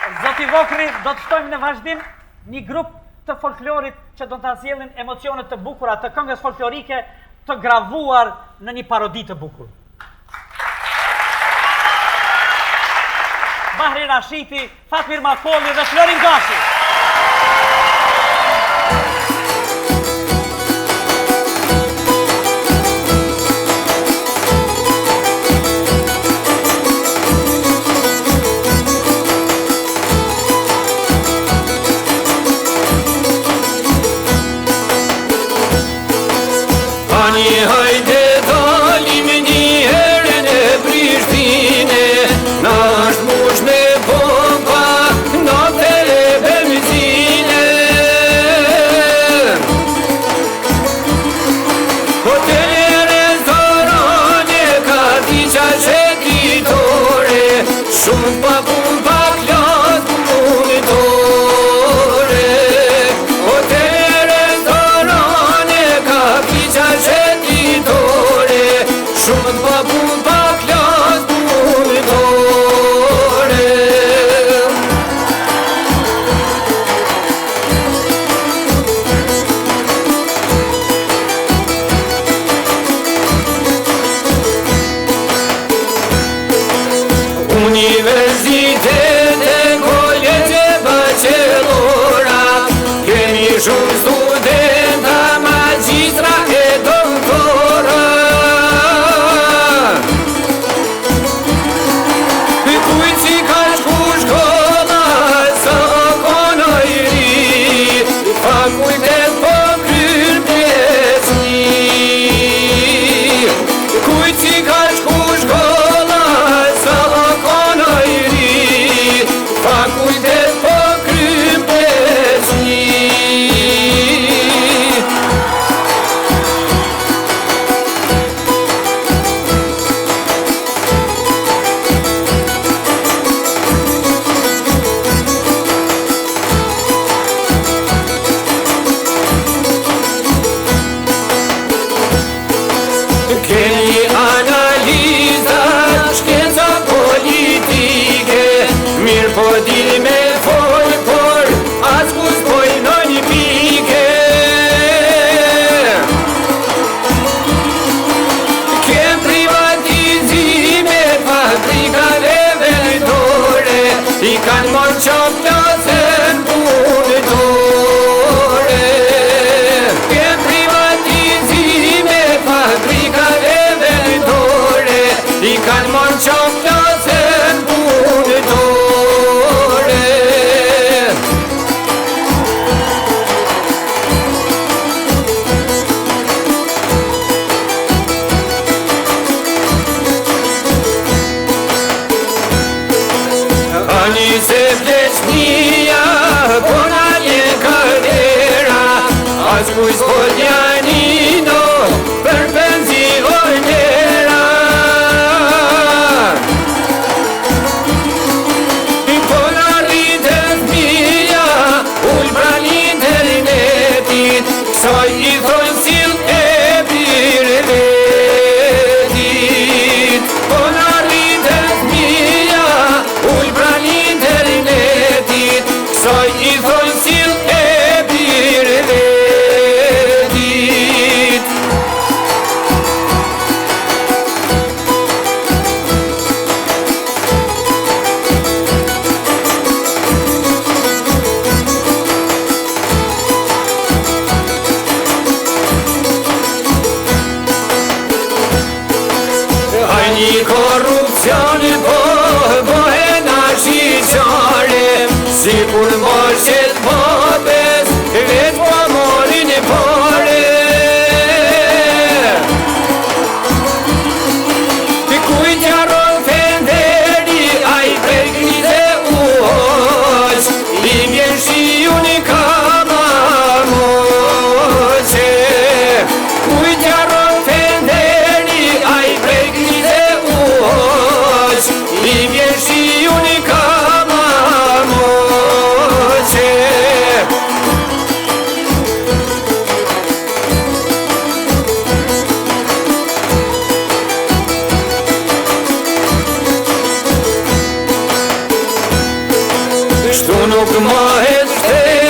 Zoti Vokri, do të shtojmë në vazhdim një grup të folklorit që do të asjellin emocionet të bukura të këngës folklorike të gravuar në një parodi të bukur. Bahri Rashiti, Fatmir Makolli dhe Florin Gashi. Hajde dalim një herë në Prishtinë, na është mush me bomba, na tere benzine. Hotele, restorane, kafiqa qetitore, shumë pa pun pa klas punitore. Hotele, restorane, kafiqa qetitore, shumë pa pun pa klas punitore. Universitete, kolegje, bachelora, kemi shumë studenta, magjistra e doktora. Kujt si ka shku shkolla, sa kono i ri, fakultet po kryer pjesni. Kujt si ka shku shkolla, sa kono i ri, fakultet po kryer pjesni. Keni analiza, shkenca politike, mirë po dili me fol, por as ku s'poj në një pike. Kem privatizime, fabrikave vendore, i kanë morë qop plasën punitore. Kem privatizime, fabrikave vendore, i kanë morë qop plasën punitore. Ani se Vleshnia Kështu nuk ma e